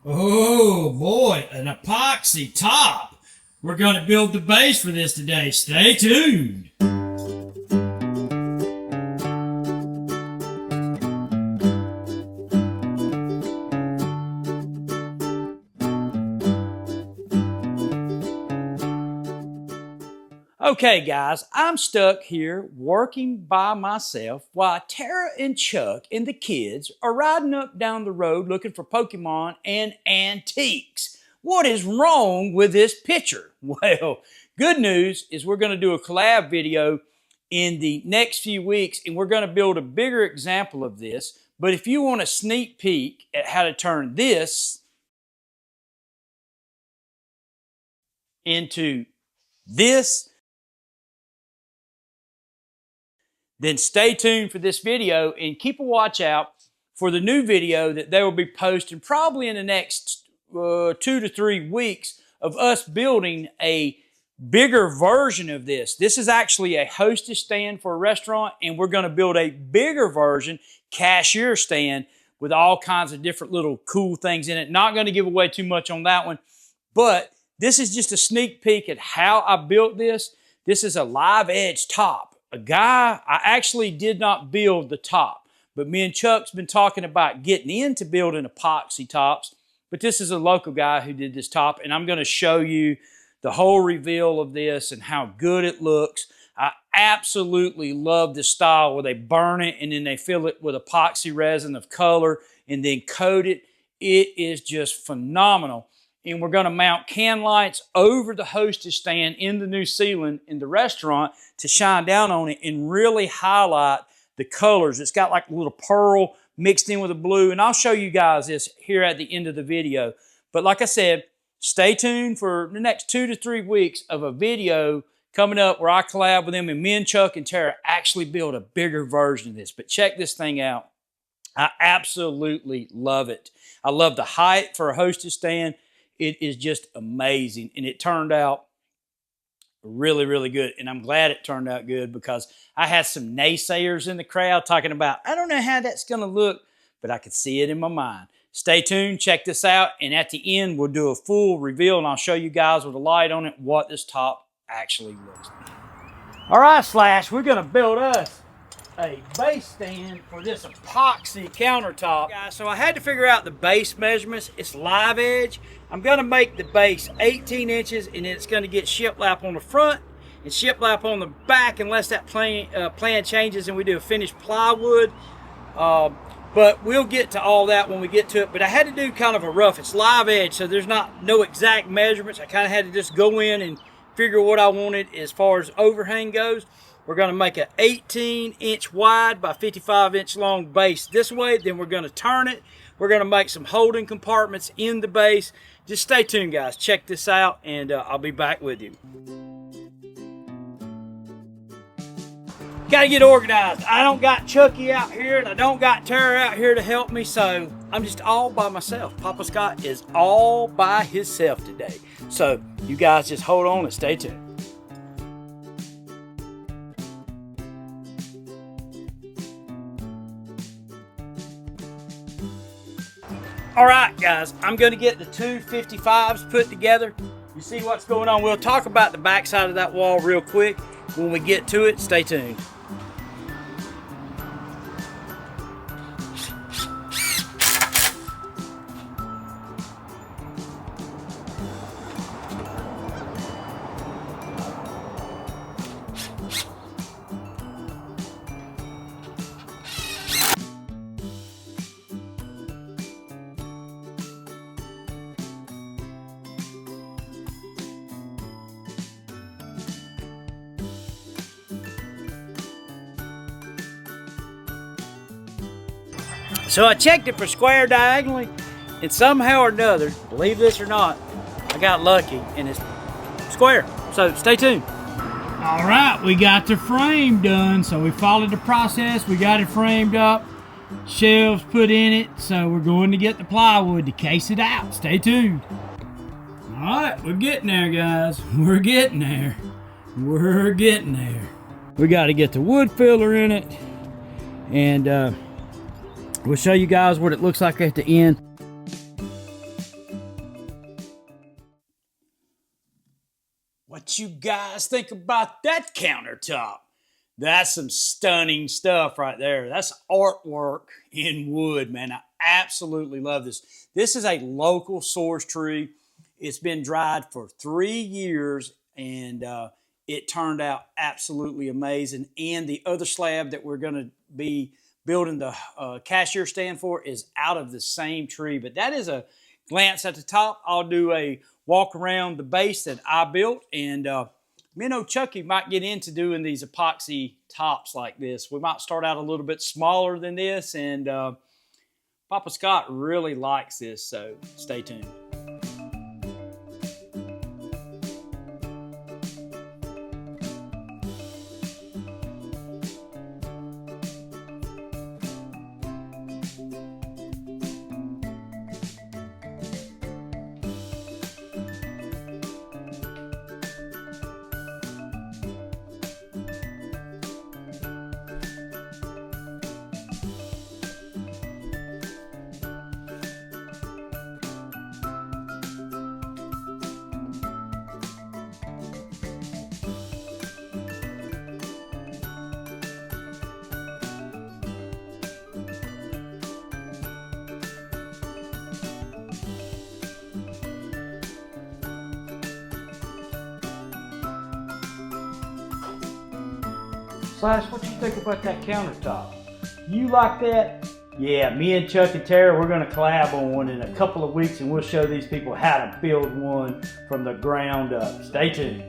Oh boy, an epoxy top. We're going to build the base for this today. Stay tuned. Okay guys, I'm stuck here working by myself while Tara and Chuck and the kids are riding up down the road looking for Pokemon and antiques. What is wrong with this picture? Well, good news is we're going to do a collab video in the next few weeks and we're going to build a bigger example of this. But if you want a sneak peek at how to turn this into this, then stay tuned for this video and keep a watch out for the new video that they will be posting probably in the next 2 to 3 weeks of us building a bigger version of this. This is actually a hostess stand for a restaurant, and we're going to build a bigger version, cashier stand, with all kinds of different little cool things in it. Not going to give away too much on that one, but this is just a sneak peek at how I built this. This is a live edge top. I actually did not build the top, but me and Chuck's been talking about getting into building epoxy tops, but this is a local guy who did this top, and I'm going to show you the whole reveal of this and how good it looks. I absolutely love the style where they burn it and then they fill it with epoxy resin of color and then coat it. It is just phenomenal. And we're going to mount can lights over the hostess stand in the new ceiling in the restaurant to shine down on it and really highlight the colors. It's got like a little pearl mixed in with a blue, and I'll show you guys this here at the end of the video. But like I said, stay tuned for the next 2 to 3 weeks of a video coming up where I collab with them, and me and Chuck and Tara actually build a bigger version of this. But check this thing out. I absolutely love it. I love the height for a hostess stand. It is just amazing, and it turned out really, really good, and I'm glad it turned out good because I had some naysayers in the crowd talking about, I don't know how that's going to look, but I could see it in my mind. Stay tuned, check this out, and at the end, we'll do a full reveal, and I'll show you guys with a light on it what this top actually looks like. All right, Slash, we're going to build us a base stand for this epoxy countertop. Guys, so I had to figure out the base measurements. It's live edge. I'm going to make the base 18 inches, and then it's going to get shiplap on the front and shiplap on the back unless that plan changes and we do a finished plywood. But we'll get to all that when we get to it. But I had to do kind of a rough. It's live edge, so there's no exact measurements. I kind of had to just go in and figure what I wanted as far as overhang goes. We're going to make an 18-inch wide by 55-inch long base this way. Then we're going to turn it. We're going to make some holding compartments in the base. Just stay tuned, guys. Check this out, and I'll be back with you. Got to get organized. I don't got Chucky out here, and I don't got Tara out here to help me, so I'm just all by myself. Papa Scott is all by himself today. So you guys just hold on and stay tuned. All right, guys, I'm going to get the two 55s put together. You see what's going on. We'll talk about the back side of that wall real quick. When we get to it, stay tuned. So I checked it for square diagonally, and somehow or another, believe this or not, I got lucky and it's square. So stay tuned. All right, we got the frame done. So we followed the process. We got it framed up, shelves put in it. So we're going to get the plywood to case it out. Stay tuned. All right, we're getting there, guys. We're getting there. We're getting there. We got to get the wood filler in it, and we'll show you guys what it looks like at the end. What you guys think about that countertop? That's some stunning stuff right there. That's artwork in wood, man. I absolutely love this. This is a local source tree. It's been dried for 3 years, and it turned out absolutely amazing. And the other slab that we're going to be building the cashier stand for is out of the same tree. But that is a glance at the top. I'll do a walk around the base that I built, and me and old Chucky might get into doing these epoxy tops like this. We might start out a little bit smaller than this, and Papa Scott really likes this, so stay tuned. Slash, what you think about that countertop? You like that? Yeah, me and Chuck and Tara, we're gonna collab on one in a couple of weeks, and we'll show these people how to build one from the ground up. Stay tuned.